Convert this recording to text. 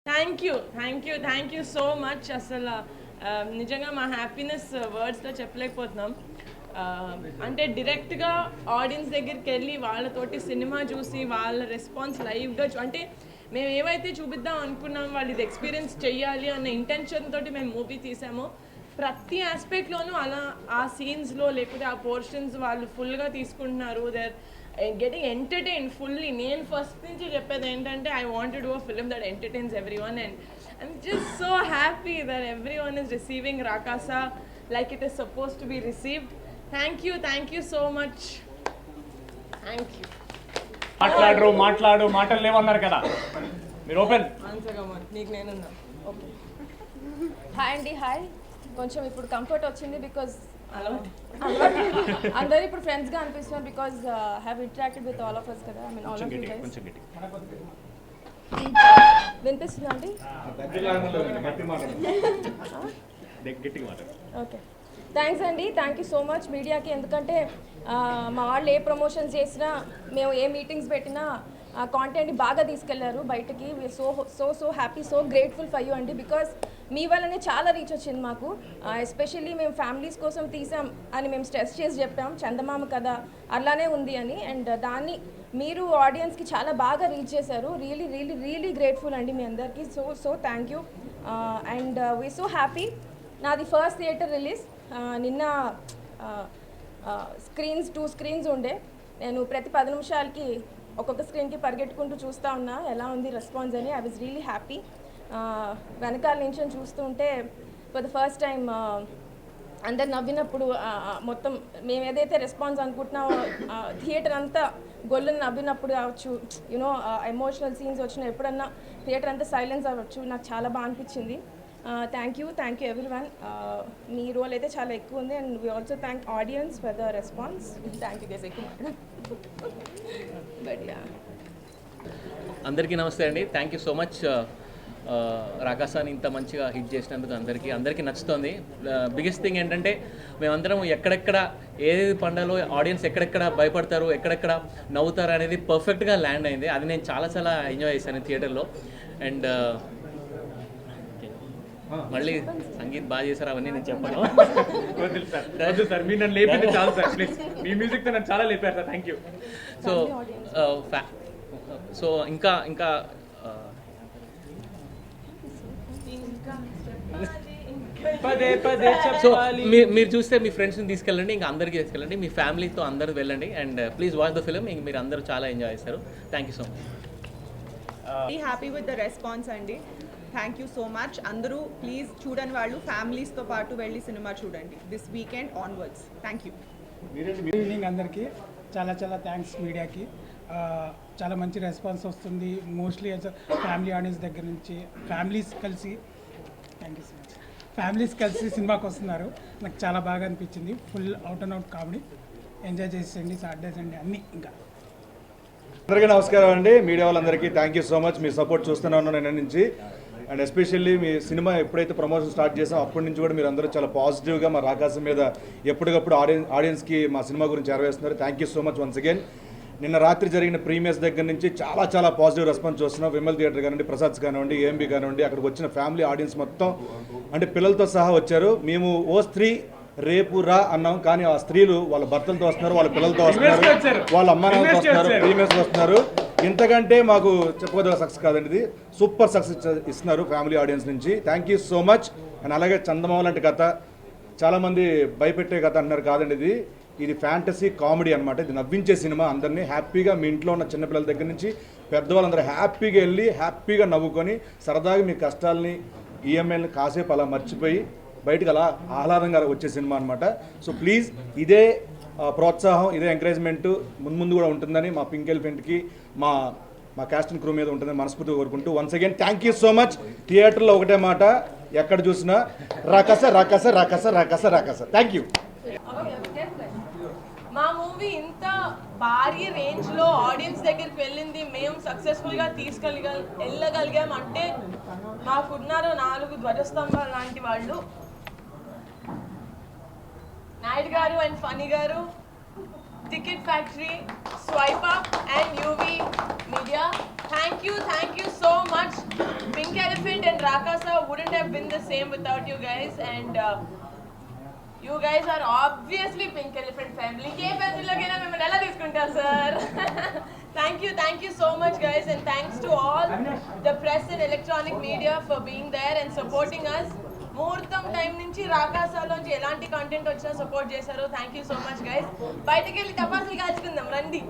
Thank you so much. అసలు నిజంగా మా హ్యాపీనెస్ వర్డ్స్లో చెప్పలేకపోతున్నాం. అంటే డైరెక్ట్గా ఆడియన్స్ దగ్గరికి వెళ్ళి వాళ్ళతోటి సినిమా చూసి వాళ్ళ రెస్పాన్స్ లైవ్గా అంటే మేము ఏవైతే చూపిద్దాం అనుకున్నాం వాళ్ళు ఇది ఎక్స్పీరియన్స్ చెయ్యాలి అన్న ఇంటెన్షన్ తోటి మేము మూవీ తీసామో ప్రతి ఆస్పెక్ట్లోనూ అలా ఆ సీన్స్లో లేకపోతే ఆ పోర్షన్స్ వాళ్ళు ఫుల్గా తీసుకుంటున్నారు. There getting entertain fully. నేను ఫస్ట్ నుంచి చెప్పేది ఏంటంటే I want to do a film that entertains everyone and I'm just so happy that everyone is receiving Rakasa like it is suppose to be received. Thank you so much. Thank you. మాట్లాడు మాటలు లేవన్నారు కదా, మీరు open answer నీకు నేనున్నా. Okay hi అండి. Hi. కొంచెం ఇప్పుడు కంఫర్ట్ వచ్చింది బికాజ్ అలా అందరూ ఇప్పుడు ఫ్రెండ్స్గా అనిపిస్తున్నారు because have interacted with all of us కదా. I mean all of you guys. వినిపిస్తుందా అండి? ఓకే థ్యాంక్స్ అండి. థ్యాంక్ యూ సో మచ్ మీడియాకి. ఎందుకంటే మా వాళ్ళు ఏ ప్రమోషన్స్ చేసినా మేము ఏ మీటింగ్స్ పెట్టినా ఆ కాంటెంట్ని బాగా తీసుకెళ్లారు బయటకి. So happy, so grateful for you అండి. బికాస్ మీ వల్లనే చాలా రీచ్ వచ్చింది మాకు. ఎస్పెషల్లీ మేము ఫ్యామిలీస్ కోసం తీసాం అని మేము స్ట్రెస్ చేసి చెప్పాం, చందమామ కథ అలానే ఉంది అని. అండ్ దాన్ని మీరు ఆడియన్స్కి చాలా బాగా రీచ్ చేశారు. రియలీ గ్రేట్ఫుల్ అండి మీ అందరికీ. So thank you. And we so happy. నాది ఫస్ట్ థియేటర్ రిలీజ్. నిన్న టూ స్క్రీన్స్ ఉండే. నేను ప్రతి 10 నిమిషాలకి ఒక్కొక్క స్క్రీన్కి పరిగెట్టుకుంటూ చూస్తూ ఉన్నా ఎలా ఉంది రెస్పాన్స్ అని. I was really happy. వెనకాల నుంచి చూస్తూ ఉంటే ఫర్ ద ఫస్ట్ టైం అందరు నవ్వినప్పుడు మొత్తం మేము ఏదైతే రెస్పాన్స్ అనుకుంటున్నామో థియేటర్ అంతా గొల్లుని నవ్వినప్పుడు కావచ్చు, యూనో ఎమోషనల్ సీన్స్ వచ్చిన ఎప్పుడన్నా థియేటర్ అంతా సైలెన్స్ అవ్వచ్చు. నాకు చాలా బాగా అనిపించింది. Thank you everyone. మీ రోల్ అయితే చాలా ఎక్కువ ఉంది. And we also thank audience for the response. Thank you guys. ఎక్కువ బట్ యా, అందరికీ నమస్తే అండి. Thank you so much. రాకాసాని ఇంత మంచిగా హిట్ చేసినందుకు అందరికీ నచ్చుతుంది. బిగ్గెస్ట్ థింగ్ ఏంటంటే మేమందరం ఎక్కడెక్కడ ఏది పండాలో ఆడియన్స్ ఎక్కడెక్కడ భయపడతారు, ఎక్కడెక్కడ నవ్వుతారు అనేది పర్ఫెక్ట్గా ల్యాండ్ అయింది. అది నేను చాలా ఎంజాయ్ చేశాను థియేటర్లో. అండ్ మళ్ళీ సంగీత్ బాగా చేశారు, అవన్నీ నేను చెప్పాను. సార్ మీరు నన్ను లేపింది చాలు సార్, ప్లీజ్. మీ మ్యూజిక్తో నన్ను చాలా లేపారు సార్. Thank you. సో ఇంకా సో మీరు చూస్తే మీ ఫ్రెండ్స్ని తీసుకెళ్ళండి, ఇంకా అందరికీ తీసుకెళ్ళండి, మీ ఫ్యామిలీతో అందరూ వెళ్ళండి. And please watch the film. ఇంక మీరు అందరూ చాలా ఎంజాయ్ చేస్తారు. Thank you so much. Happy with the response అండి. Thank you so much. అందరూ ప్లీజ్ చూడని వాళ్ళు ఫ్యామిలీస్తో పాటు వెళ్ళి సినిమా చూడండి this weekend onwards. Thank you. Good evening అందరికీ. చాలా థ్యాంక్స్ మీడియాకి. చాలా మంచి రెస్పాన్స్ వస్తుంది. మోస్ట్లీ ఫ్యామిలీ ఆడియన్స్ దగ్గర నుంచి ఫ్యామిలీస్ కలిసి సినిమాకి వస్తున్నారు. నాకు చాలా బాగా అనిపించింది. Full out and out comedy. Enjoy చేసేయండి. సాటర్డేస్ అండి అన్నీ. ఇంకా అందరికీ నమస్కారం అండి. మీడియా వాళ్ళందరికీ thank you so much. Me support చూస్తూనే ఉన్నాను నిన్న నుంచి. అండ్ ఎస్పెషల్లీ మీ సినిమా ఎప్పుడైతే ప్రమోషన్ స్టార్ట్ చేసాం అప్పటి నుంచి కూడా మీరు అందరూ చాలా పాజిటివ్గా మా రాకాసం మీద ఎప్పటికప్పుడు ఆడియన్స్కి మా సినిమా గురించి చేరవేస్తున్నారు. Thank you so much once again. నిన్న రాత్రి జరిగిన ప్రీమియర్స్ దగ్గర నుంచి చాలా పాజిటివ్ రెస్పాన్స్ చూస్తున్నాం. విమల్ థియేటర్ కానివ్వండి, ప్రసాద్స్ కానివ్వండి, ఏఎంబీ కానివ్వండి, అక్కడికి వచ్చిన ఫ్యామిలీ ఆడియన్స్ మొత్తం అంటే పిల్లలతో సహా వచ్చారు. మేము ఓ స్త్రీ రేపు రా అన్నాం, కానీ ఆ స్త్రీలు వాళ్ళ భర్తలతో వస్తున్నారు, వాళ్ళ పిల్లలతో వస్తున్నారు, వాళ్ళ అమ్మానాలతో వస్తున్నారు, ప్రీమియర్స్కి వస్తున్నారు. ఇంతకంటే మాకు చెప్పుకోదగ్గ సక్సెస్ కాదండి. ఇది సూపర్ సక్సెస్ ఇస్తున్నారు ఫ్యామిలీ ఆడియన్స్ నుంచి. Thank you so much. And అలాగే చందమామ లాంటి కథ, చాలామంది భయపెట్టే కథ అంటున్నారు, కాదండి ఇది ఫ్యాంటసీ కామెడీ అనమాట. ఇది నవ్వించే సినిమా. అందరినీ హ్యాపీగా మీ ఇంట్లో ఉన్న చిన్నపిల్లల దగ్గర నుంచి పెద్దవాళ్ళందరూ హ్యాపీగా వెళ్ళి హ్యాపీగా నవ్వుకొని సరదాగా మీ కష్టాలని ఈఎంఐని కాసేపు అలా మర్చిపోయి బయటకు అలా ఆహ్లాదంగా వచ్చే సినిమా అనమాట. సో ప్లీజ్ ఇదే ప్రోత్సాహం, ఇదే ఎంకరేజ్మెంట్ ముందు కూడా ఉంటుందని మా పింక్ ఎలిఫెంట్కి మా కాస్ట్ అండ్ క్రూ మీద ఉంటుందని మనస్ఫూర్తిగా కోరుకుంటూ once again thank you so much. థియేటర్లో ఒకటే మాట, ఎక్కడ చూసినా రాకాస. Thank you. మా మూవీ ఇంత భారీ రేంజ్లో ఆడియన్స్ దగ్గరికి వెళ్ళింది, మేము సక్సెస్ఫుల్గా వెళ్ళగలిగాం అంటే మాకున్నారు 4 ధ్వజస్తంభాలు లాంటి వాళ్ళు. నాయుడు గారు అండ్ ఫనీ గారు, ticket factory, swipe up and UV media. Thank you so much. Pink Elephant and Rakasa wouldn't have been the same without you guys, and you guys are obviously Pink Elephant family. Ke family lagena memani ela తీసుకుంటారు sir. Thank you so much guys, and thanks to all the press and electronic media for being there and supporting us. ముహూర్తం time నుంచి రాకాసాలోంచి ఎలాంటి content వచ్చినా support చేశారు. Thank you so much guys. బయటకు వెళ్ళి టపాసులు కాల్చుకుందాం రండి.